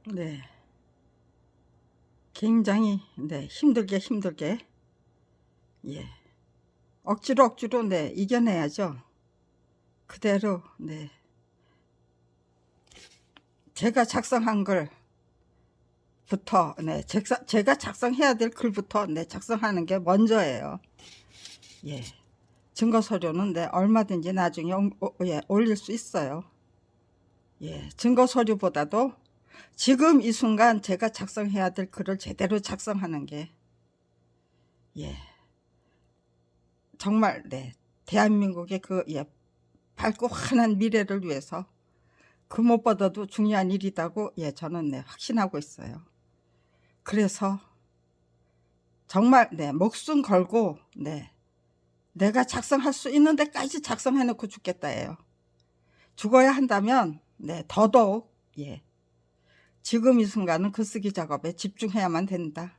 네, 굉장히 힘들게 예, 억지로 이겨내야죠. 그대로 제가 작성한 글부터 제가 작성해야 될 글부터 작성하는 게 먼저예요. 예, 증거 서류는 얼마든지 나중에 올릴 수 있어요. 예, 증거 서류보다도 지금 이 순간 제가 작성해야 될 글을 제대로 작성하는 게 정말 대한민국의 밝고 환한 미래를 위해서 그 무엇보다도 중요한 일이라고 저는 확신하고 있어요. 그래서 정말 목숨 걸고 내가 작성할 수 있는 데까지 작성해 놓고 죽겠다예요. 죽어야 한다면 더더욱 지금 이 순간은 글쓰기 작업에 집중해야만 된다.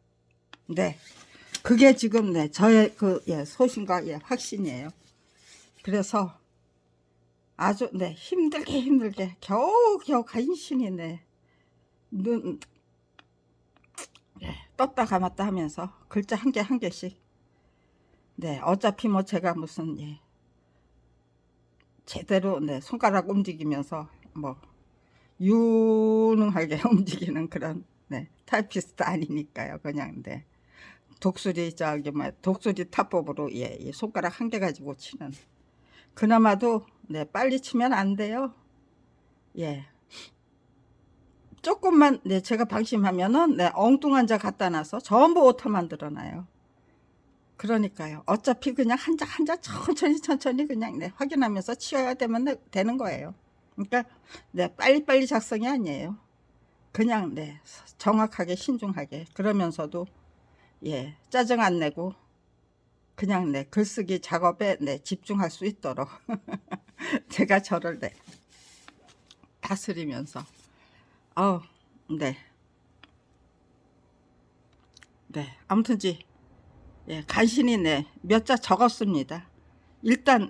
그게 지금 저의 소신과 확신이에요. 그래서 아주 힘들게 겨우 간신히 눈 떴다 감았다 하면서 글자 한 개씩 어차피 뭐 제가 무슨 제대로 손가락 움직이면서 뭐 유능하게 움직이는 그런 타이피스트 아니니까요. 그냥 독수리 독수리 타법으로 손가락 한 개 가지고 치는, 그나마도 빨리 치면 안 돼요. 조금만 제가 방심하면은 엉뚱한 자 갖다 놔서 전부 오타 만들어놔요. 그러니까요. 어차피 그냥 한 자 천천히 그냥 확인하면서 치워야 되는 거예요. 그러니까 빨리빨리 작성이 아니에요. 그냥 정확하게 신중하게, 그러면서도 짜증 안 내고 그냥 글쓰기 작업에 집중할 수 있도록 제가 저를 다스리면서 아무튼지 간신히 몇 자 적었습니다. 일단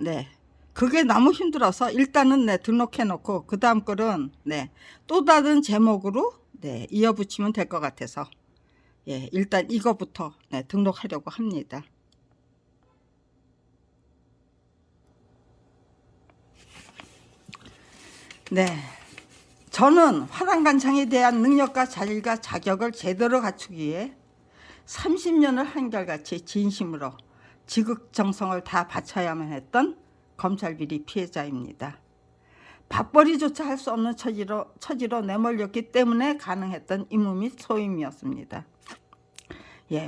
그게 너무 힘들어서 일단은 등록해 놓고 그 다음 글은 또 다른 제목으로 이어붙이면 될 것 같아서 일단 이거부터 등록하려고 합니다. 저는 화랑간창에 대한 능력과 자질과 자격을 제대로 갖추기 위해 30년을 한결같이 진심으로 지극정성을 다 바쳐야만 했던 검찰비리 피해자입니다. 밥벌이조차 할 수 없는 처지로 내몰렸기 때문에 가능했던 임무 및 소임이었습니다.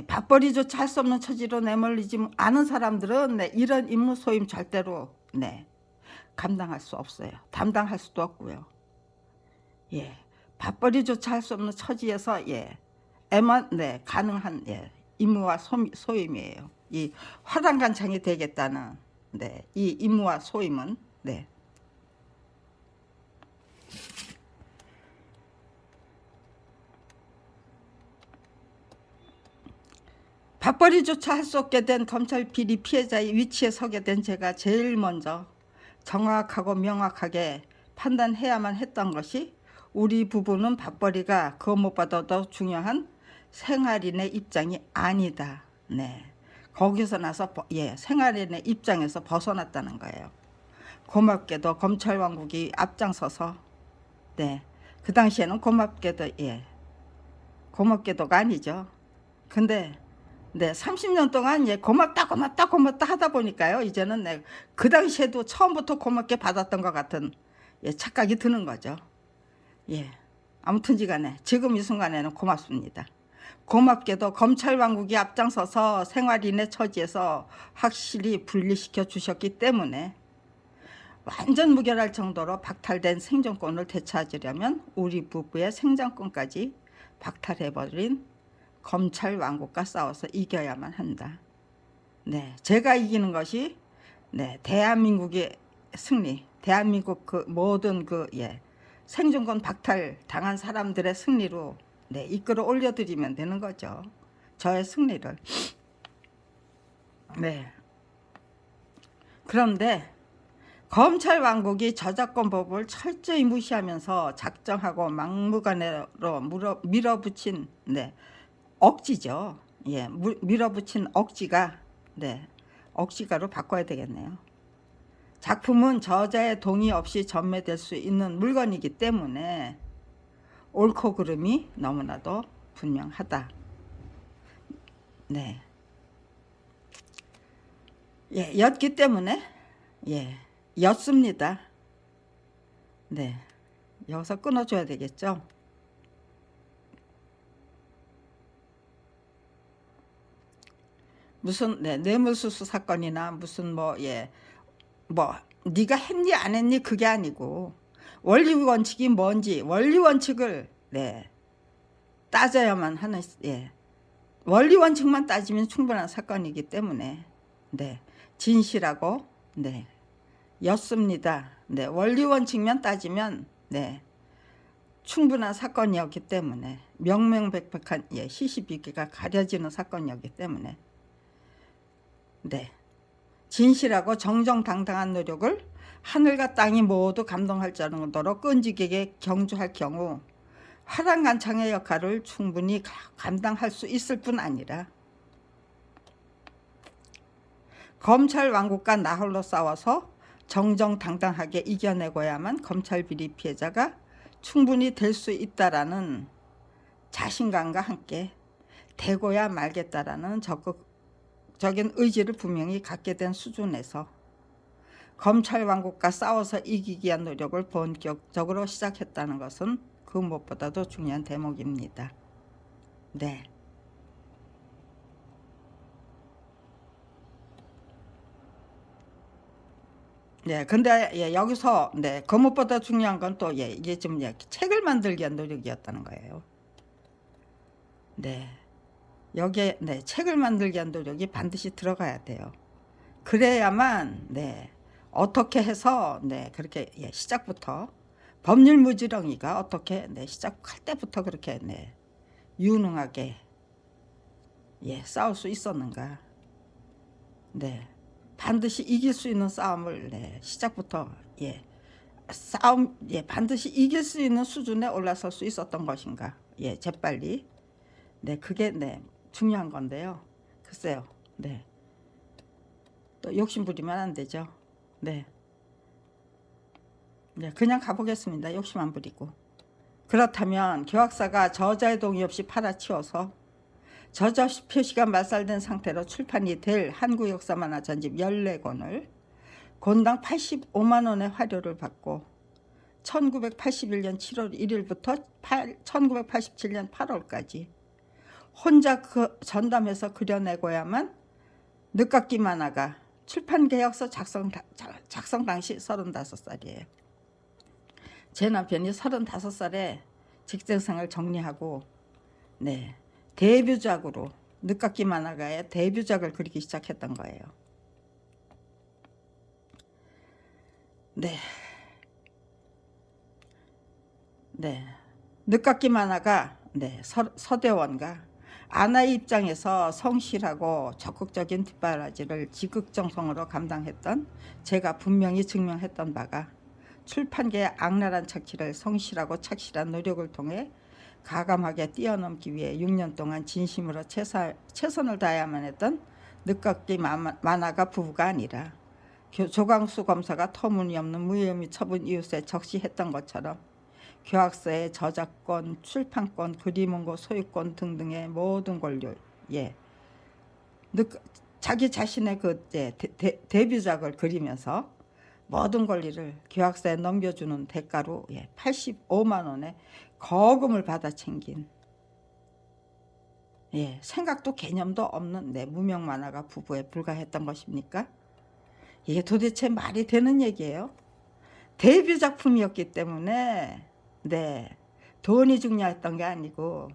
밥벌이조차 할 수 없는 처지로 내몰리지 않은 사람들은 이런 임무 소임 절대로 감당할 수 없어요. 담당할 수도 없고요. 밥벌이조차 할 수 없는 처지에서 에만 가능한 임무와 소임이에요. 이 화랑간창이 되겠다는 이 임무와 소임은 밥벌이조차 할 수 없게 된 검찰 비리 피해자의 위치에 서게 된 제가 제일 먼저 정확하고 명확하게 판단해야만 했던 것이, 우리 부부는 밥벌이가 그 무엇보다도 중요한 생활인의 입장이 아니다. 거기서 나서 생활인의 입장에서 벗어났다는 거예요. 고맙게도 검찰 왕국이 앞장서서 그 당시에는 고맙게도가 아니죠. 근데 30년 동안 고맙다 하다 보니까요, 이제는 그 당시에도 처음부터 고맙게 받았던 것 같은 착각이 드는 거죠. 아무튼지간에 지금 이 순간에는 고맙습니다. 고맙게도 검찰 왕국이 앞장서서 생활인의 처지에서 확실히 분리시켜 주셨기 때문에 완전 무결할 정도로 박탈된 생존권을 되찾으려면 우리 부부의 생존권까지 박탈해버린 검찰 왕국과 싸워서 이겨야만 한다. 제가 이기는 것이 대한민국의 승리, 대한민국 모든 생존권 박탈 당한 사람들의 승리로 이끌어 올려드리면 되는 거죠. 저의 승리를. 그런데 검찰 왕국이 저작권법을 철저히 무시하면서 작정하고 막무가내로 밀어붙인 억지죠. 예, 밀어붙인 억지가 억지가로 바꿔야 되겠네요. 작품은 저자의 동의 없이 전매될 수 있는 물건이기 때문에 옳고 그름이 너무나도 분명하다. 네. 예, 였기 때문에 였습니다. 네. 여기서 끊어줘야 되겠죠. 무슨 뇌물수수 사건이나 무슨 네가 했니 안 했니 그게 아니고 원리 원칙이 뭔지 원리 원칙을 따져야만 하는 원리 원칙만 따지면 충분한 사건이기 때문에 진실하고 였습니다. 원리 원칙만 따지면 충분한 사건이었기 때문에 명명백백한 시시비비가 가려지는 사건이었기 때문에 진실하고 정정당당한 노력을 하늘과 땅이 모두 감동할 정도로 끈질기게 경주할 경우 화랑간창의 역할을 충분히 감당할 수 있을 뿐 아니라 검찰 왕국과 나홀로 싸워서 정정당당하게 이겨내고야만 검찰 비리 피해자가 충분히 될 수 있다라는 자신감과 함께 되고야 말겠다라는 적극적인 의지를 분명히 갖게 된 수준에서 검찰 왕국과 싸워서 이기기 위한 노력을 본격적으로 시작했다는 것은 그 무엇보다도 중요한 대목입니다. 네. 근데 여기서 그 무엇보다 중요한 건 또 이게 좀 책을 만들기 위한 노력이었다는 거예요. 여기에 책을 만들기 위한 노력이 반드시 들어가야 돼요. 그래야만 어떻게 해서 그렇게 시작부터 법률 무지렁이가 어떻게 시작할 때부터 그렇게 유능하게 싸울 수 있었는가. 반드시 이길 수 있는 싸움을 시작부터 반드시 이길 수 있는 수준에 올라설 수 있었던 것인가. 재빨리 그게 중요한 건데요. 글쎄요. 또 욕심 부리면 안 되죠. 그냥 가보겠습니다. 욕심 안 부리고. 그렇다면 교학사가 저자의 동의 없이 팔아치워서 저자 표시가 말살된 상태로 출판이 될 한국역사만화 전집 14권을 권당 85만 원의 화료를 받고 1981년 7월 1일부터 1987년 8월까지 혼자 전담해서 그려내고야만 늦깎이 만화가 출판계약서 작성 당시 35살이에요. 제 남편이 35살에 직장생활 정리하고 데뷔작으로 늦깎이 만화가의 데뷔작을 그리기 시작했던 거예요. 늦깎이 만화가 서대원과 아나의 입장에서 성실하고 적극적인 뒷바라지를 지극정성으로 감당했던 제가 분명히 증명했던 바가 출판계의 악랄한 착취를 성실하고 착실한 노력을 통해 가감하게 뛰어넘기 위해 6년 동안 진심으로 최선을 다해야만 했던 늦깎이 만화가 부부가 아니라 조광수 검사가 터무니없는 무혐의 처분 이웃에 적시했던 것처럼 교학서의 저작권, 출판권, 그림원고 소유권 등등의 모든 권리, 자기 자신의 데뷔작을 그리면서 모든 권리를 교학사에 넘겨주는 대가로 85만 원의 거금을 받아 챙긴 생각도 개념도 없는 무명 만화가 부부에 불과했던 것입니까? 이게 도대체 말이 되는 얘기예요? 데뷔 작품이었기 때문에 돈이 중요했던 게 아니고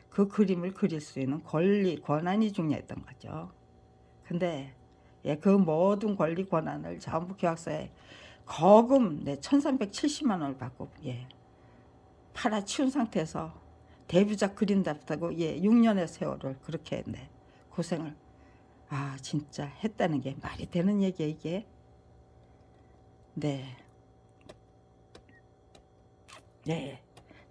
그 그림을 그릴 수 있는 권한이 중요했던 거죠. 근데 그 모든 권리 권한을 전부 교학사에 거금 1370만 원을 받고 팔아치운 상태에서 데뷔작 그린다고 6년의 세월을 그렇게 고생을 진짜 했다는 게 말이 되는 얘기예요 이게. 네. 네.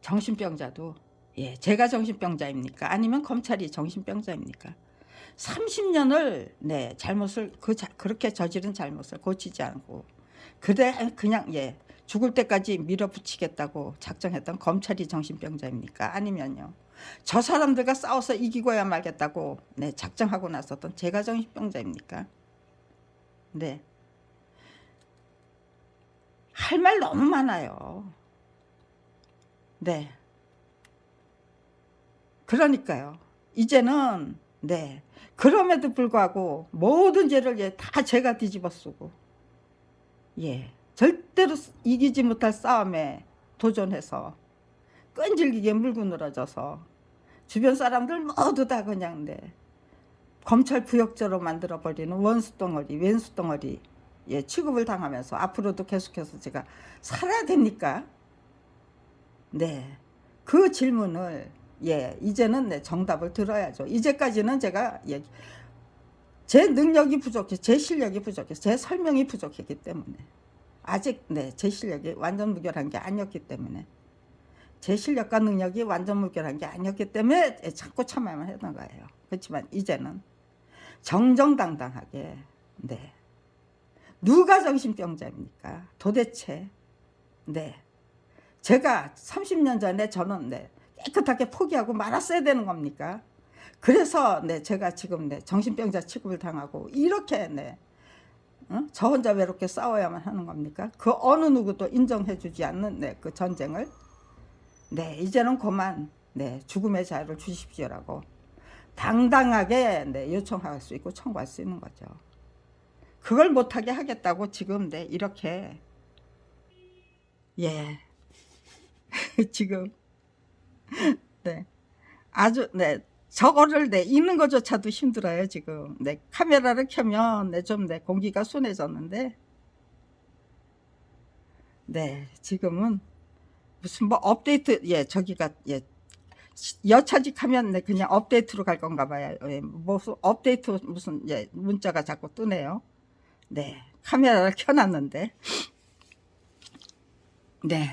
정신병자도 예, 제가 정신병자입니까? 아니면 검찰이 정신병자입니까? 30년을 네, 잘못을 그렇게 저지른 잘못을 고치지 않고 그냥 예, 죽을 때까지 밀어붙이겠다고 작정했던 검찰이 정신병자입니까? 아니면요. 저 사람들과 싸워서 이기고야 말겠다고 네, 작정하고 나섰던 제가 정신병자입니까? 네. 할 말 너무 많아요. 네. 그러니까요. 이제는 네. 그럼에도 불구하고 모든 죄를 예, 다 제가 뒤집어 쓰고 예. 절대로 이기지 못할 싸움에 도전해서 끈질기게 물고 늘어져서 주변 사람들 모두 다 그냥 네. 검찰 부역자로 만들어버리는 원수덩어리, 왼수덩어리 예, 취급을 당하면서 앞으로도 계속해서 제가 살아야 됩니까? 네. 그 질문을 예, 이제는 네, 정답을 들어야죠. 이제까지는 제가 예, 제 능력이 부족해, 제 실력이 부족해, 제 설명이 부족했기 때문에 아직 네, 제 실력이 완전 무결한 게 아니었기 때문에 제 실력과 능력이 완전 무결한 게 아니었기 때문에 자꾸 참아야만 했던 거예요. 그렇지만 이제는 정정당당하게 네, 누가 정신병자입니까? 도대체 네, 제가 30년 전에 저는 네, 깨끗하게 포기하고 말았어야 되는 겁니까? 그래서 네, 제가 지금 네, 정신병자 취급을 당하고 이렇게 네, 저 혼자 외롭게 싸워야만 하는 겁니까? 그 어느 누구도 인정해주지 않는 네, 그 전쟁을 네, 이제는 그만 네, 죽음의 자유를 주십시오라고 당당하게 네, 요청할 수 있고 청구할 수 있는 거죠. 그걸 못하게 하겠다고 지금 네, 이렇게 예 지금 네 아주 네 저거를 네 읽는 것조차도 힘들어요 지금. 네 카메라를 켜면 네 좀 네 공기가 순해졌는데 네 지금은 무슨 뭐 업데이트 예 저기가 예 여차직하면 네 그냥 업데이트로 갈 건가 봐요. 예, 무슨 업데이트 무슨 예 문자가 자꾸 뜨네요. 네 카메라를 켜놨는데 네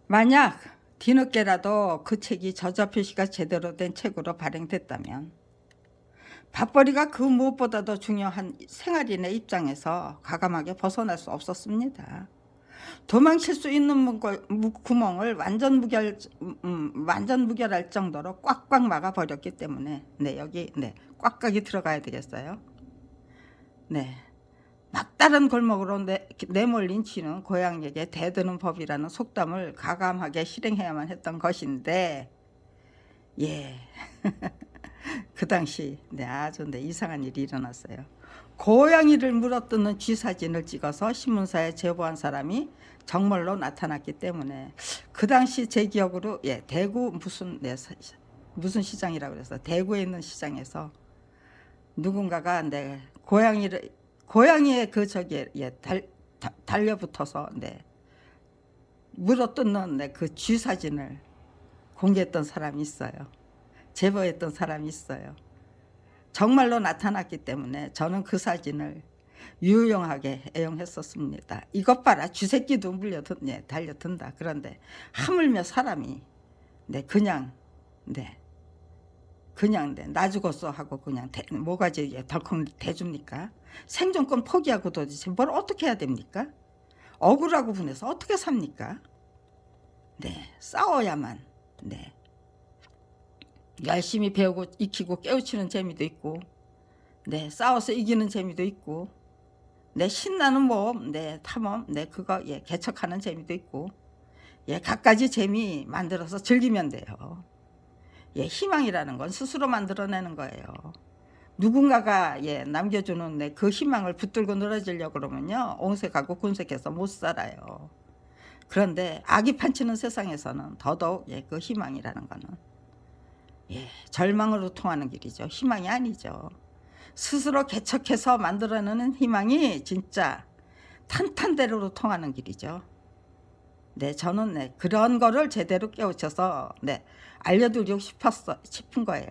만약 뒤늦게라도 그 책이 저자 표시가 제대로 된 책으로 발행됐다면 밥벌이가 그 무엇보다도 중요한 생활인의 입장에서 과감하게 벗어날 수 없었습니다. 도망칠 수 있는 구멍을 완전 무결할 정도로 꽉꽉 막아버렸기 때문에 네 여기 네 꽉꽉이 들어가야 되겠어요. 네. 막다른 골목으로 내몰린 치는 고양이에게 대드는 법이라는 속담을 가감하게 실행해야만 했던 것인데 예. 그 당시 네, 아주 네, 이상한 일이 일어났어요. 고양이를 물어뜯는 쥐사진을 찍어서 신문사에 제보한 사람이 정말로 나타났기 때문에 그 당시 제 기억으로 예, 대구 무슨 시장이라고 그래서 대구에 있는 시장에서 누군가가 네, 고양이의 그 저기에 예, 달려붙어서 네, 물어뜯는 네, 그 쥐사진을 공개했던 사람이 있어요. 제보했던 사람이 있어요. 정말로 나타났기 때문에 저는 그 사진을 유용하게 애용했었습니다. 이것 봐라 쥐새끼도 달려든다. 그런데 하물며 사람이 네 그냥 네 나 죽었어 하고 그냥 모가지에 덜컹 대줍니까? 생존권 포기하고 도대체 뭘 어떻게 해야 됩니까? 억울하고 분해서 어떻게 삽니까? 네 싸워야만 네 열심히 배우고 익히고 깨우치는 재미도 있고 네 싸워서 이기는 재미도 있고 네 신나는 모험 네 탐험 네 그거 예 개척하는 재미도 있고 예 갖가지 재미 만들어서 즐기면 돼요. 예 희망이라는 건 스스로 만들어내는 거예요. 누군가가 예 남겨주는 네, 그 희망을 붙들고 늘어지려고 그러면요 옹색하고 군색해서 못 살아요. 그런데 악이 판치는 세상에서는 더더욱 예, 그 희망이라는 거는 예, 절망으로 통하는 길이죠. 희망이 아니죠. 스스로 개척해서 만들어내는 희망이 진짜 탄탄대로로 통하는 길이죠. 네, 저는 네, 그런 거를 제대로 깨우쳐서 네, 알려드리고 싶은 거예요.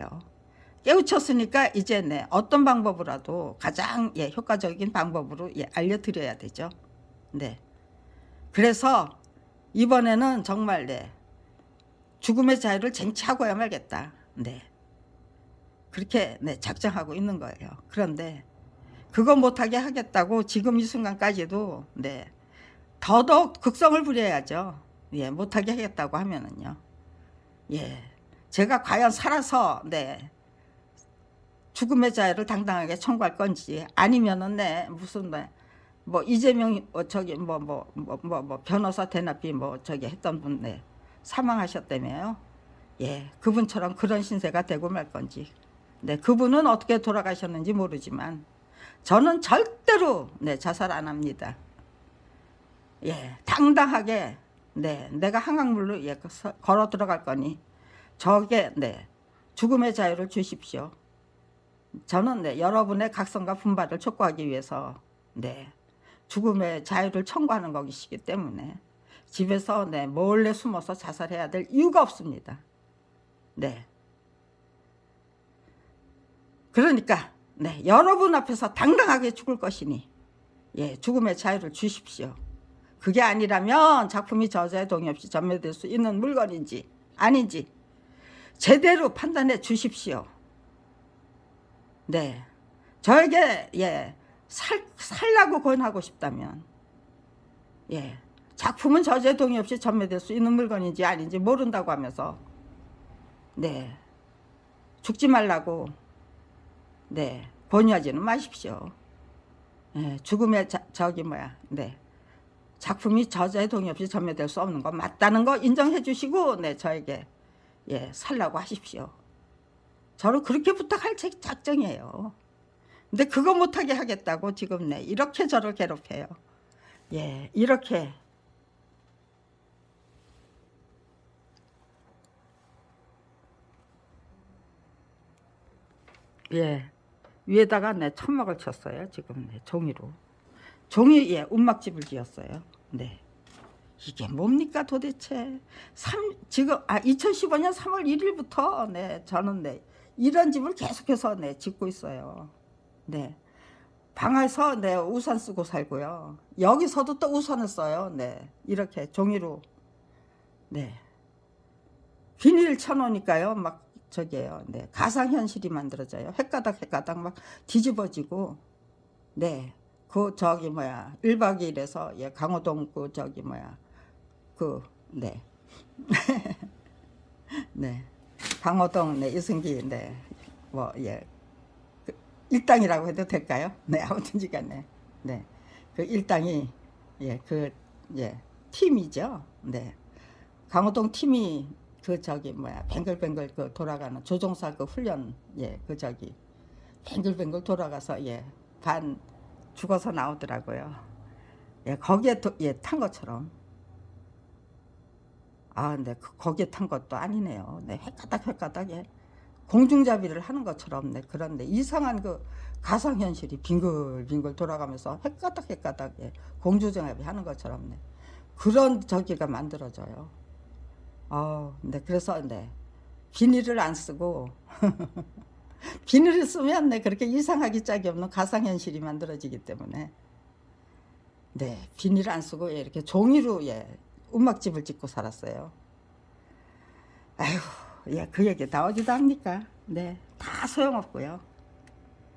깨우쳤으니까 이제 네, 어떤 방법으로라도 가장 예, 효과적인 방법으로 예, 알려드려야 되죠. 네. 그래서 이번에는 정말 네, 죽음의 자유를 쟁취하고야 말겠다. 네. 그렇게 네, 작정하고 있는 거예요. 그런데 그거 못하게 하겠다고 지금 이 순간까지도 네, 더더욱 극성을 부려야죠. 예, 못하게 하겠다고 하면은요. 예, 제가 과연 살아서 네, 죽음의 자유를 당당하게 청구할 건지 아니면은 네, 무슨 네, 뭐 이재명 저기 뭐 변호사 대납비 뭐 저기 했던 분 네, 사망하셨다며요. 예, 그분처럼 그런 신세가 되고 말 건지. 네, 그분은 어떻게 돌아가셨는지 모르지만 저는 절대로 네, 자살 안 합니다. 예, 당당하게 네, 내가 한강물로 예, 걸어 들어갈 거니 저게 네, 죽음의 자유를 주십시오. 저는 네, 여러분의 각성과 분발을 촉구하기 위해서 네, 죽음의 자유를 청구하는 것이기 때문에 집에서 네, 몰래 숨어서 자살해야 될 이유가 없습니다. 네. 그러니까 네, 여러분 앞에서 당당하게 죽을 것이니 예, 죽음의 자유를 주십시오. 그게 아니라면 작품이 저자의 동의 없이 전매될 수 있는 물건인지 아닌지 제대로 판단해 주십시오. 네, 저에게 예, 살라고 권하고 싶다면 예, 작품은 저자의 동의 없이 전매될 수 있는 물건인지 아닌지 모른다고 하면서 네, 죽지 말라고 네, 권유하지는 마십시오. 예, 죽음의 저기 뭐야 네, 작품이 저자의 동의 없이 전매될 수 없는 거 맞다는 거 인정해 주시고 네, 저에게 예, 살라고 하십시오. 저는 그렇게 부탁할 작정이에요. 근데 그거 못하게 하겠다고 지금 네, 이렇게 저를 괴롭혀요. 예, 이렇게 예, 위에다가 네, 천막을 쳤어요. 지금 네, 종이로. 종이 예, 움막집을 지었어요. 네. 이게 뭡니까 도대체? 지금 2015년 3월 1일부터 네, 저는 네, 이런 집을 계속해서 네, 짓고 있어요. 네. 방에서 네, 우산 쓰고 살고요. 여기서도 또 우산을 써요. 네. 이렇게 종이로 네. 비닐 쳐놓으니까요. 막 저기에요. 네. 가상현실이 만들어져요. 헷가닥 막 뒤집어지고 네. 그 저기 뭐야 1박 2일에서 예, 강호동 그 저기 뭐야 그 네. 네. 강호동 네, 이승기 네. 뭐 예. 그 일당이라고 해도 될까요? 네. 아무튼지간에 네. 그 일당이 예, 그 예, 팀이죠. 네. 강호동 팀이 그 저기 뭐야 뱅글뱅글 그 돌아가는 조종사 그 훈련 예, 그 저기 뱅글뱅글 돌아가서 예, 반 죽어서 나오더라고요. 예, 거기에 예, 탄 것처럼. 아, 근데 거기에 탄 것도 아니네요. 네, 헷가닥 예. 공중잡이를 하는 것처럼 네, 그런데 이상한 그 가상현실이 빙글빙글 돌아가면서 헷가닥 예, 공중잡이 하는 것처럼 네, 그런 저기가 만들어져요. 네, 그래서 네, 비닐을 안 쓰고 비닐을 쓰면 네, 그렇게 이상하기 짝이 없는 가상현실이 만들어지기 때문에 네, 비닐 안 쓰고 예, 이렇게 종이로 예, 움막집을 짓고 살았어요. 아휴, 예, 그 얘기 나오지도 합니까? 네, 다 소용없고요.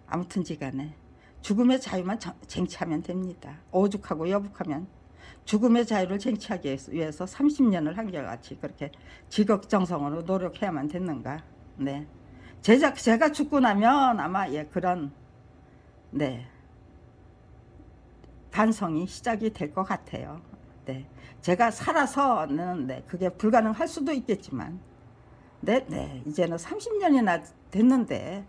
아무튼지간에 죽음의 자유만 쟁취하면 됩니다. 오죽하고 여북하면 죽음의 자유를 쟁취하기 위해서 30년을 한결같이 그렇게 지극정성으로 노력해야만 됐는가? 네, 제가 죽고 나면 아마 예, 그런 네, 반성이 시작이 될 것 같아요. 네, 제가 살아서는 네, 그게 불가능할 수도 있겠지만, 네, 이제는 30년이나 됐는데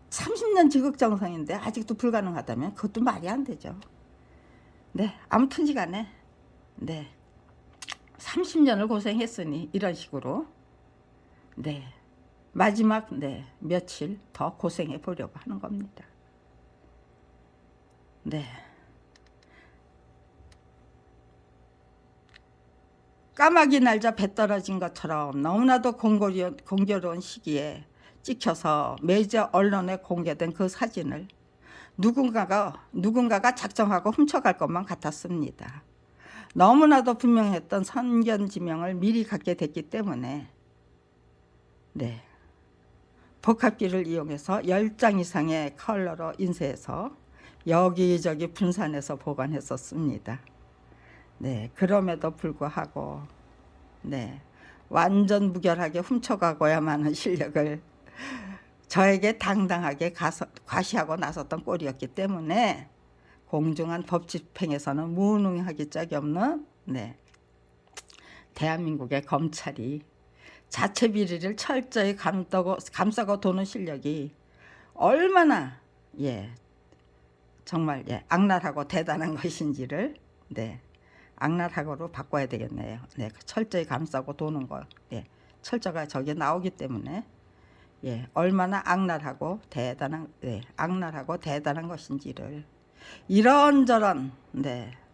30년 지극정성인데 아직도 불가능하다면 그것도 말이 안 되죠. 네, 아무튼지간에 네, 30년을 고생했으니 이런 식으로 네, 마지막 네, 며칠 더 고생해 보려고 하는 겁니다. 네. 까마귀 날자 배 떨어진 것처럼 너무나도 공교로운 시기에 찍혀서 메이저 언론에 공개된 그 사진을 누군가가 작정하고 훔쳐갈 것만 같았습니다. 너무나도 분명했던 선견지명을 미리 갖게 됐기 때문에 네, 복합기를 이용해서 10장 이상의 컬러로 인쇄해서 여기저기 분산해서 보관했었습니다. 네, 그럼에도 불구하고 네, 완전 무결하게 훔쳐가고야만 하는 실력을 저에게 당당하게 과시하고 나섰던 꼴이었기 때문에 공정한 법 집행에서는 무능하기 짝이 없는 네, 대한민국의 검찰이 자체 비리를 철저히 감싸고 도는 실력이 얼마나 정말 악랄하고 대단한 것인지를 네, 악랄하고로 바꿔야 되겠네요. 네, 철저히 감싸고 도는 거, 철저가 저게 나오기 때문에 얼마나 악랄하고 대단한 것인지를 이런저런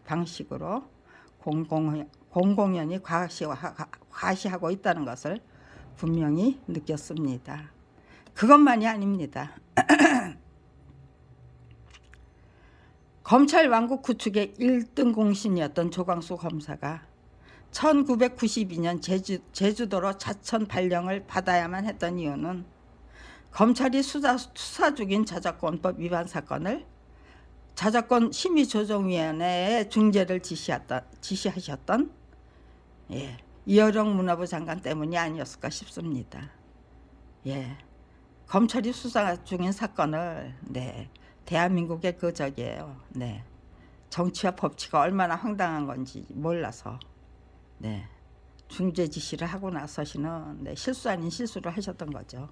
방식으로 공공연히 과시하고 있다는 것을 분명히 느꼈습니다. 그것만이 아닙니다. 검찰 왕국 구축의 1등 공신이었던 조광수 검사가 1992년 제주도로 자천 발령을 받아야만 했던 이유는 검찰이 수사 중인 저작권법 위반 사건을 저작권심의조정위원회에 중재를 지시하셨던 이어령 문화부 장관 때문이 아니었을까 싶습니다. 검찰이 수사 중인 사건을 대한민국의 정치와 법치가 얼마나 황당한 건지 몰라서 중재 지시를 하고 나서시는 실수 아닌 실수를 하셨던 거죠.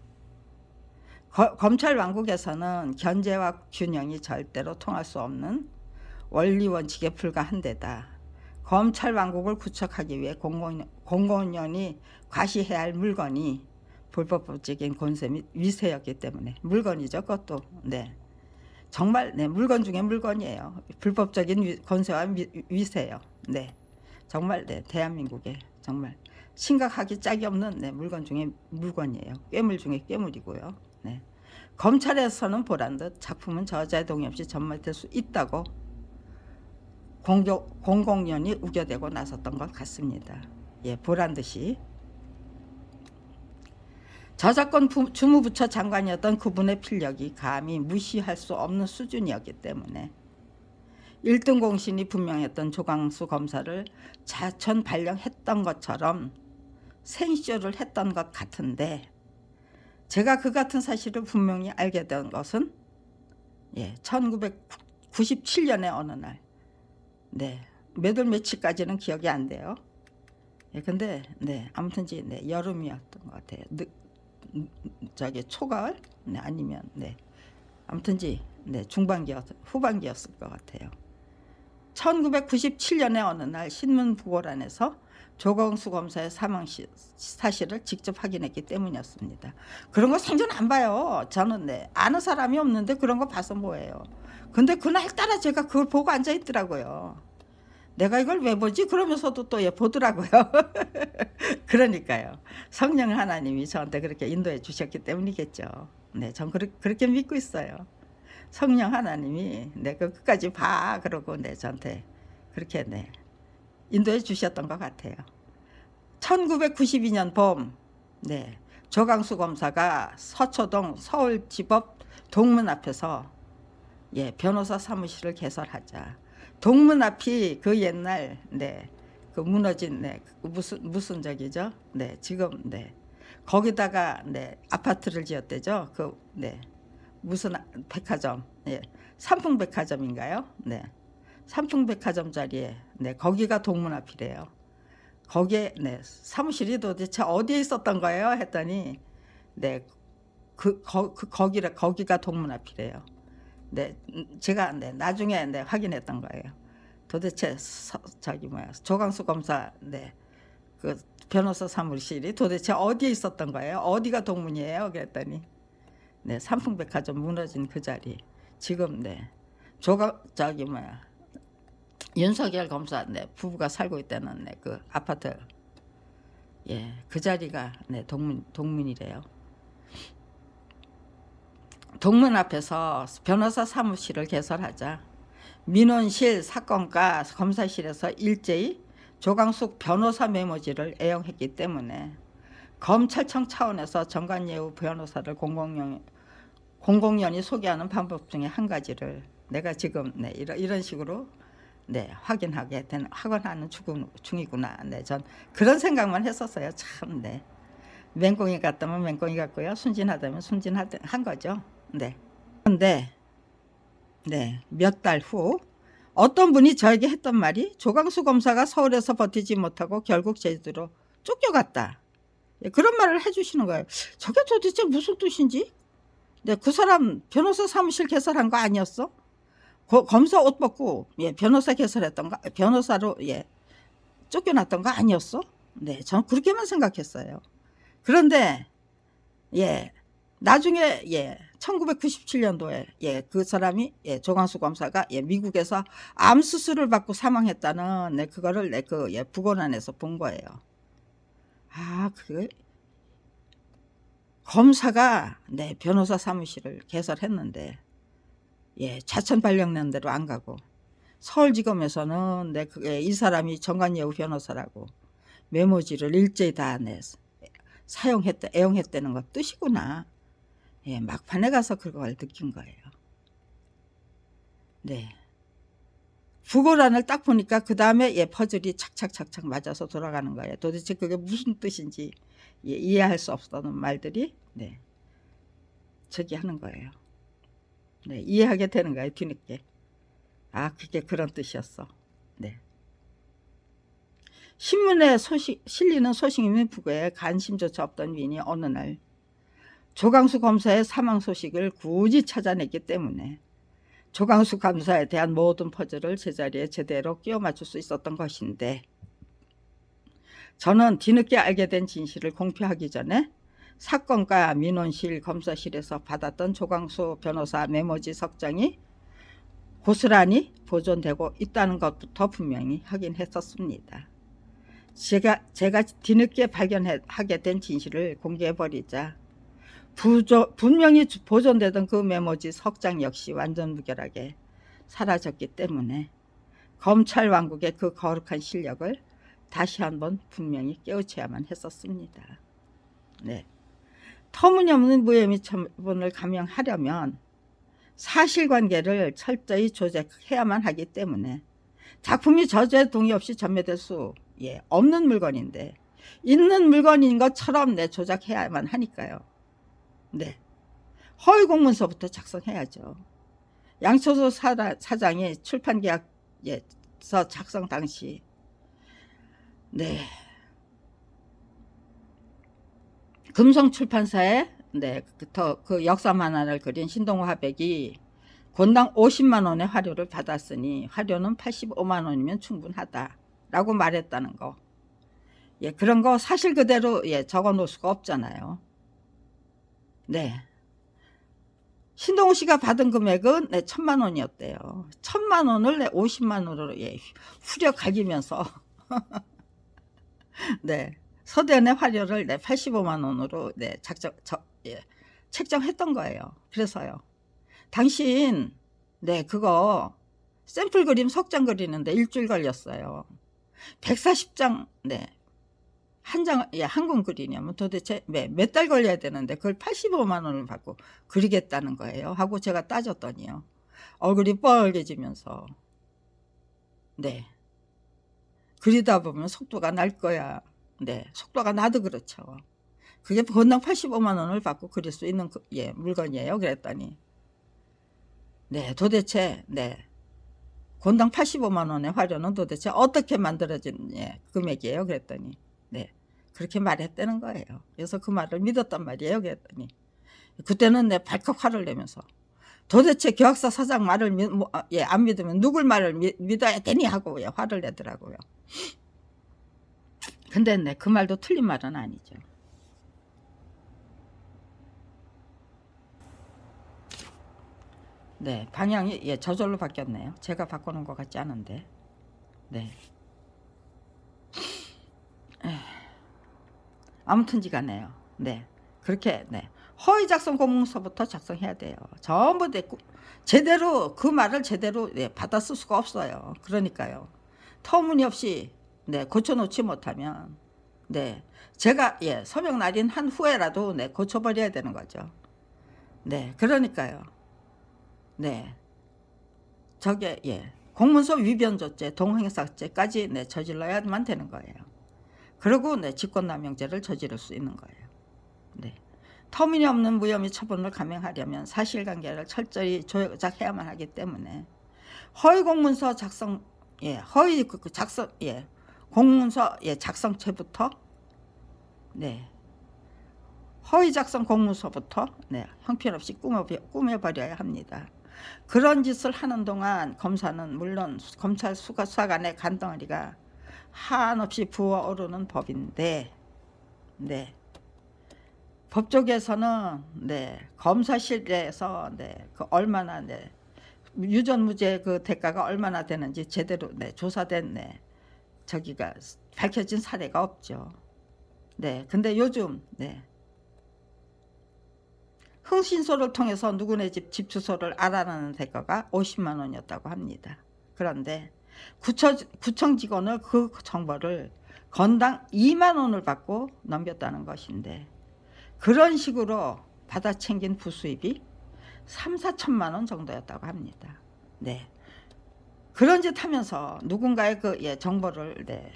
검찰 왕국에서는 견제와 균형이 절대로 통할 수 없는 원리 원칙에 불과한 데다 검찰 왕국을 구축하기 위해 공공연히 과시해야 할 물건이 불법적인 권세 및 위세였기 때문에 물건이죠. 그것도 정말 물건 중에 물건이에요. 불법적인 권세와 위세요. 정말 대한민국에 정말 심각하기 짝이 없는 물건 중에 물건이에요. 괴물 중에 괴물이고요. 검찰에서는 보란 듯 작품은 저자의 동의 없이 전말될 수 있다고 공공연히 우겨대고 나섰던 것 같습니다. 보란 듯이 저작권 주무부처 장관이었던 그분의 필력이 감히 무시할 수 없는 수준이었기 때문에 1등 공신이 분명했던 조광수 검사를 자천 발령했던 것처럼 생쇼를 했던 것 같은데 제가 그 같은 사실을 분명히 알게 된 것은 1997년의 어느 날 몇 월 며칠까지는 기억이 안 돼요. 근데 아무튼지 여름이었던 것 같아요. 초가을 아니면 아무튼지 후반기였을 것 같아요. 1997년의 어느 날 신문 부고란에서 조광수 검사의 사망 사실을 직접 확인했기 때문이었습니다. 그런 거 생전 안 봐요. 저는 아는 사람이 없는데 그런 거 봐서 뭐예요. 근데 그날따라 제가 그걸 보고 앉아 있더라고요. 내가 이걸 왜 보지? 그러면서도 또 보더라고요. 그러니까요. 성령 하나님이 저한테 그렇게 인도해 주셨기 때문이겠죠. 전 그렇게 믿고 있어요. 성령 하나님이 끝까지 봐 그러고 저한테 그렇게 인도해 주셨던 것 같아요. 1992년 봄 조광수 검사가 서초동 서울지법 동문 앞에서 변호사 사무실을 개설하자 동문 앞이 그 옛날 그 무너진 무슨 적이죠? 지금 거기다가 아파트를 지었대죠. 무슨 백화점 삼풍백화점인가요? 삼풍백화점 자리에 거기가 동문 앞이래요. 거기에 사무실이 도대체 어디에 있었던 거예요? 했더니 거기가 동문 앞이래요. 제가 나중에 확인했던 거예요. 도대체 조광수 검사 그 변호사 사무실이 도대체 어디에 있었던 거예요? 어디가 동문이에요? 그랬더니 삼풍백화점 무너진 그 자리 지금 윤석열 검사 부부가 살고 있다는 그 아파트 그 자리가 동문이래요. 동문 앞에서 변호사 사무실을 개설하자 민원실, 사건과 검사실에서 일제히 조광숙 변호사 메모지를 애용했기 때문에 검찰청 차원에서 정관예우 변호사를 공공연히 소개하는 방법 중에 한 가지를 내가 지금 이런 식으로 확인하는 중이구나. 전 그런 생각만 했었어요. 참. 맹꽁이 같다면 맹꽁이 같고요. 순진하다면 순진한 거죠. 그런데 몇 달 후 어떤 분이 저에게 했던 말이 조광수 검사가 서울에서 버티지 못하고 결국 제주도로 쫓겨갔다. 그런 말을 해주시는 거예요. 저게 도대체 무슨 뜻인지? 그 사람 변호사 사무실 개설한 거 아니었어? 검사 옷 벗고 변호사 개설했던가? 변호사로 쫓겨났던 거 아니었어? 전 그렇게만 생각했어요. 그런데 나중에 1997년도에 그 사람이 조광수 검사가 미국에서 암 수술을 받고 사망했다는 그거를 북원안에서 본 거예요. 그 검사가 변호사 사무실을 개설했는데 좌천 발령난 대로 안 가고 서울지검에서는 이 사람이 정관예우 변호사라고 메모지를 일제히 다 애용했다는 것 뜻이구나. 막판에 가서 그걸 느낀 거예요. 북어란을 딱 보니까 그 다음에 퍼즐이 착착착착 맞아서 돌아가는 거예요. 도대체 그게 무슨 뜻인지 이해할 수 없었던 말들이 저기 하는 거예요. 이해하게 되는 거예요. 뒤늦게. 그게 그런 뜻이었어. 신문에 실리는 소식이면 북어에 관심조차 없던 위인이 어느 날 조광수 검사의 사망 소식을 굳이 찾아냈기 때문에 조광수 검사에 대한 모든 퍼즐을 제자리에 제대로 끼워 맞출 수 있었던 것인데, 저는 뒤늦게 알게 된 진실을 공표하기 전에 사건과 민원실, 검사실에서 받았던 조광수 변호사 메모지 석장이 고스란히 보존되고 있다는 것부터 분명히 확인했었습니다. 제가 뒤늦게 발견하게 된 진실을 공개해버리자 분명히 보존되던 그 메모지 석장 역시 완전 무결하게 사라졌기 때문에 검찰 왕국의 그 거룩한 실력을 다시 한번 분명히 깨우쳐야만 했었습니다. 터무니없는 무혐의 처분을 감형하려면 사실관계를 철저히 조작해야만 하기 때문에 작품이 저자의 동의 없이 전매될 수 없는 물건인데 있는 물건인 것처럼 조작해야만 하니까요. 허위 공문서부터 작성해야죠. 양초소 사장이 출판계약서 작성 당시 금성출판사에 그 역사 만화를 그린 신동호 화백이 권당 50만 원의 화료를 받았으니 화료는 85만 원이면 충분하다라고 말했다는 거. 그런 거 사실 그대로 적어 놓을 수가 없잖아요. 신동호 씨가 받은 금액은 1,000만 원이었대요. 1,000만 원을 50만 원으로 후려 갈기면서 서대원의 화료를 85만 원으로 책정했던 거예요. 그래서요. 당신 그거 샘플 그림 석장 그리는데 일주일 걸렸어요. 140장 한 권 그리냐면 도대체 몇 달 걸려야 되는데 그걸 85만 원을 받고 그리겠다는 거예요. 하고 제가 따졌더니요. 얼굴이 뻘개지면서 그리다 보면 속도가 날 거야. 속도가 나도 그렇죠. 그게 건당 85만 원을 받고 그릴 수 있는 물건이에요. 그랬더니 도대체 건당 85만 원의 화료는 도대체 어떻게 만들어진 금액이에요. 그랬더니 그렇게 말했다는 거예요. 그래서 그 말을 믿었단 말이에요. 그랬더니 그때는 발칵 화를 내면서 도대체 교학사 사장 말을 안 믿으면 누굴 말을 믿어야 되니 하고 화를 내더라고요. 근데 그 말도 틀린 말은 아니죠. 방향이 저절로 바뀌었네요. 제가 바꾸는 것 같지 않은데. 아무튼지 간에요. 그렇게 허위 작성 공문서부터 작성해야 돼요. 전부 제대로 그 말을 제대로 받아 쓸 수가 없어요. 그러니까요. 터무니없이 고쳐놓지 못하면 제가 서명 날인 한 후에라도 고쳐버려야 되는 거죠. 그러니까요. 저게 공문서 위변조죄, 동행사죄까지 저질러야만 되는 거예요. 그리고 직권남용죄를 저지를 수 있는 거예요. 터무니없는 무혐의 처분을 감행하려면 사실관계를 철저히 조작해야만 하기 때문에 허위 공문서 작성, 허위 작성, 공문서 작성죄부터 허위 작성 공문서부터 형편없이 꾸며버려야 합니다. 그런 짓을 하는 동안 검사는 물론 검찰 수사관의 간덩어리가 한없이 부어오르는 법인데 법조계에서는 검사실에서 그 얼마나 유전무죄 그 대가가 얼마나 되는지 제대로 조사된 저기가 밝혀진 사례가 없죠. 근데 요즘 흥신소를 통해서 누구네 집 주소를 알아내는 대가가 50만 원이었다고 합니다. 그런데 구청 직원을 그 정보를 건당 2만 원을 받고 넘겼다는 것인데 그런 식으로 받아 챙긴 부수입이 3, 4천만 원 정도였다고 합니다. 그런 짓 하면서 누군가의 그 정보를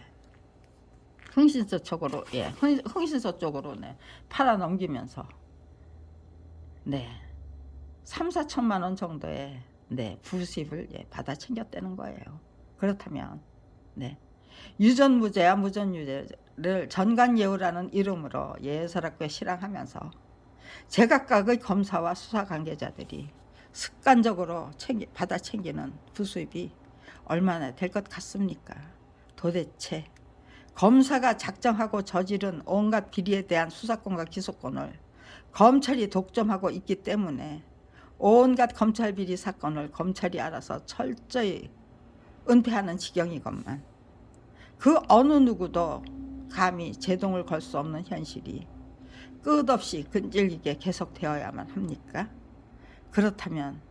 흥신소 쪽으로 흥신소 쪽으로 팔아 넘기면서 3, 4천만 원 정도의 부수입을 받아 챙겼다는 거예요. 그렇다면 유전무죄와 무전유죄를 전관예우라는 이름으로 예사롭게 실행하면서 제각각의 검사와 수사 관계자들이 습관적으로 받아 챙기는 부수입이 얼마나 될 것 같습니까? 도대체 검사가 작정하고 저지른 온갖 비리에 대한 수사권과 기소권을 검찰이 독점하고 있기 때문에 온갖 검찰 비리 사건을 검찰이 알아서 철저히 은폐하는 지경이건만 그 어느 누구도 감히 제동을 걸 수 없는 현실이 끝없이 끈질기게 계속되어야만 합니까? 그렇다면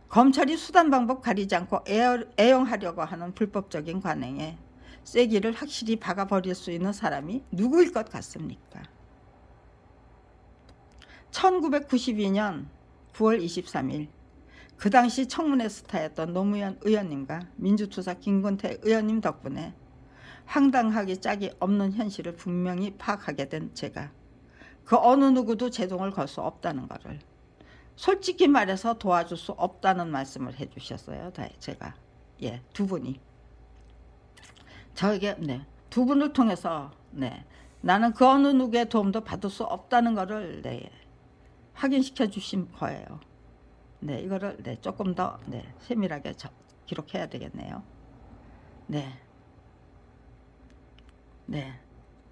검찰이 수단 방법 가리지 않고 애용하려고 하는 불법적인 관행에 쐐기를 확실히 박아버릴 수 있는 사람이 누구일 것 같습니까? 1992년 9월 23일 그 당시 청문회 스타였던 노무현 의원님과 민주투사 김근태 의원님 덕분에 황당하기 짝이 없는 현실을 분명히 파악하게 된 제가 그 어느 누구도 제동을 걸 수 없다는 것을 솔직히 말해서 도와줄 수 없다는 말씀을 해주셨어요. 제가 두 분이 저에게 두 분을 통해서 나는 그 어느 누구의 도움도 받을 수 없다는 것을 확인시켜 주신 거예요. 이거를 조금 더 세밀하게 기록해야 되겠네요.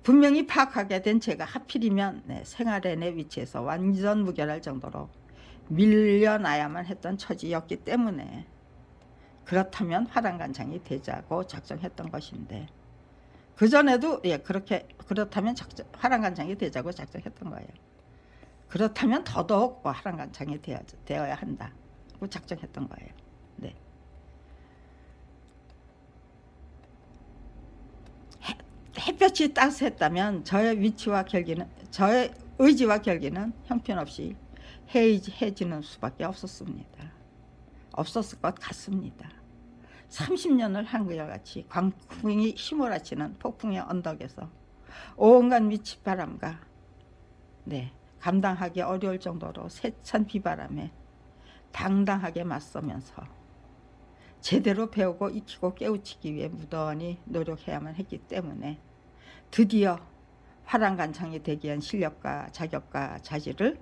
분명히 파악하게 된 제가 하필이면 생활의 내 위치에서 완전 무결할 정도로 밀려나야만 했던 처지였기 때문에 그렇다면 화랑간장이 되자고 작정했던 것인데 그전에도 그렇다면 화랑간장이 되자고 작정했던 거예요. 그렇다면 더더욱 화랑간장이 되어야 한다고 작정했던 거예요. 햇볕이 따스했다면 저의 의지와 결기는 형편없이 해지는 수밖에 없었습니다. 없었을 것 같습니다. 30년을 한국과 같이 광풍이 휘몰아치는 폭풍의 언덕에서 온갖 밑바람과 감당하기 어려울 정도로 세찬 비바람에 당당하게 맞서면서 제대로 배우고 익히고 깨우치기 위해 무던히 노력해야만 했기 때문에 드디어 화랑간창이 되기 위한 실력과 자격과 자질을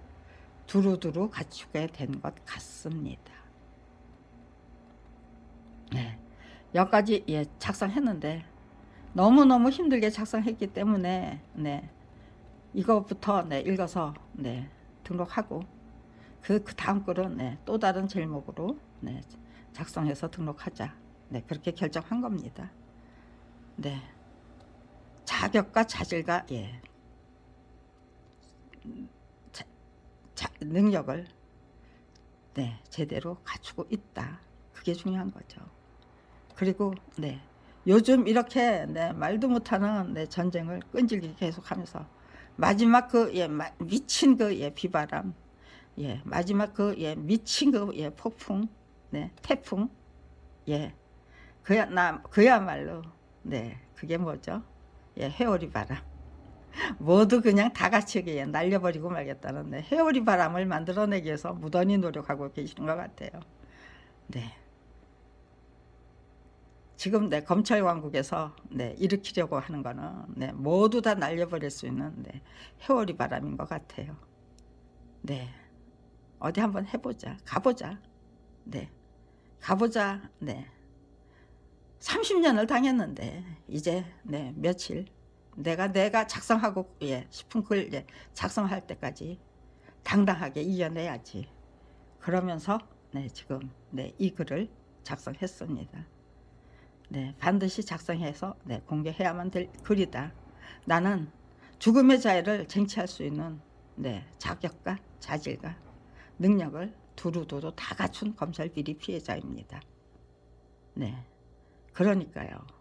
두루두루 갖추게 된 것 같습니다. 여기까지 작성했는데 너무너무 힘들게 작성했기 때문에 이거부터 읽어서 등록하고 그 다음 글은 또 다른 제목으로 작성해서 등록하자 그렇게 결정한 겁니다. 자격과 자질과 능력을 네, 제대로 갖추고 있다. 그게 중요한 거죠. 그리고 네, 요즘 이렇게 네, 말도 못하는 네, 전쟁을 끈질기게 계속하면서 마지막 그 예, 미친 그 예, 비바람, 예, 마지막 그 예, 미친 그 예, 폭풍, 네, 태풍, 예, 그야말로 네, 그게 뭐죠? 예, 회오리 바람. 모두 그냥 다 같이 그냥 날려버리고 말겠다는 네, 회오리 바람을 만들어내기 위해서 무던히 노력하고 계시는 것 같아요. 네. 지금 네, 검찰 왕국에서 네, 일으키려고 하는 거는 네, 모두 다 날려버릴 수 있는 네, 회오리 바람인 것 같아요. 네, 어디 한번 해보자, 가보자. 네, 가보자. 네, 30년을 당했는데 이제 네, 며칠 내가 작성하고 예, 싶은 글 예, 작성할 때까지 당당하게 이겨내야지. 그러면서 네, 지금 네, 이 글을 작성했습니다. 네, 반드시 작성해서 네, 공개해야만 될 글이다. 나는 죽음의 자유를 쟁취할 수 있는 네, 자격과 자질과 능력을 두루두루 다 갖춘 검찰 비리 피해자입니다. 네, 그러니까요.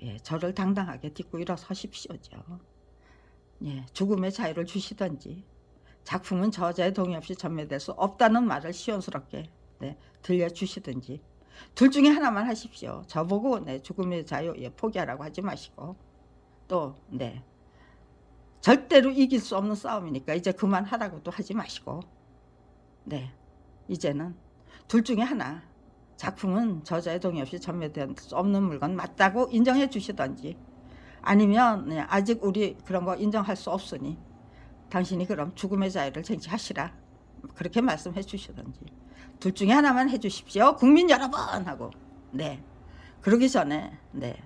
예, 저를 당당하게 딛고 일어서십시오죠. 예, 죽음의 자유를 주시든지 작품은 저자의 동의 없이 전매될 수 없다는 말을 시원스럽게 네, 들려주시든지 둘 중에 하나만 하십시오. 저보고 네, 죽음의 자유 예, 포기하라고 하지 마시고 또 네, 절대로 이길 수 없는 싸움이니까 이제 그만하라고도 하지 마시고 네, 이제는 둘 중에 하나 작품은 저자의 동의 없이 전매될 수 없는 물건 맞다고 인정해 주시든지 아니면 네, 아직 우리 그런 거 인정할 수 없으니 당신이 그럼 죽음의 자유를 쟁취하시라 그렇게 말씀해 주시든지 둘 중에 하나만 해 주십시오. 국민 여러분 하고 네, 그러기 전에 네,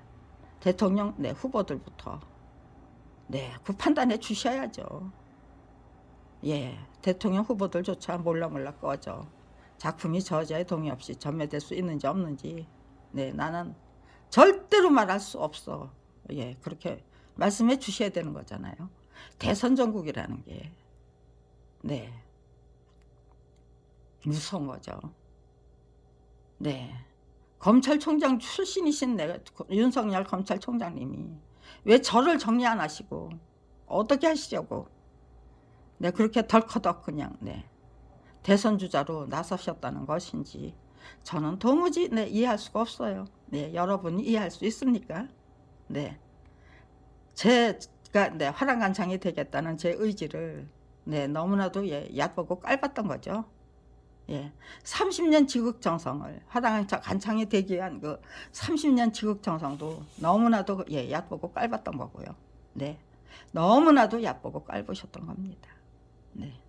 대통령 네, 후보들부터 네, 그 판단해 주셔야죠. 예, 대통령 후보들조차 몰라 꺼져 작품이 저자의 동의 없이 전매될 수 있는지 없는지 네, 나는 절대로 말할 수 없어. 예, 그렇게 말씀해 주셔야 되는 거잖아요. 대선 전국이라는 게 네, 무서운 거죠. 네, 검찰총장 출신이신 윤석열 검찰총장님이 왜 저를 정리 안 하시고 어떻게 하시려고 네, 그렇게 덜커덕 그냥 네, 대선 주자로 나서셨다는 것인지 저는 도무지 네, 이해할 수가 없어요. 네, 여러분이 이해할 수 있습니까? 네, 제가 네, 화랑간창이 되겠다는 제 의지를 네, 너무나도 예, 얕보고 깔봤던 거죠. 예, 30년 지극정성을 화랑간창이 되기 위한 그 30년 지극정성도 너무나도 예, 얕보고 깔봤던 거고요. 네, 너무나도 얕보고 깔보셨던 겁니다. 네.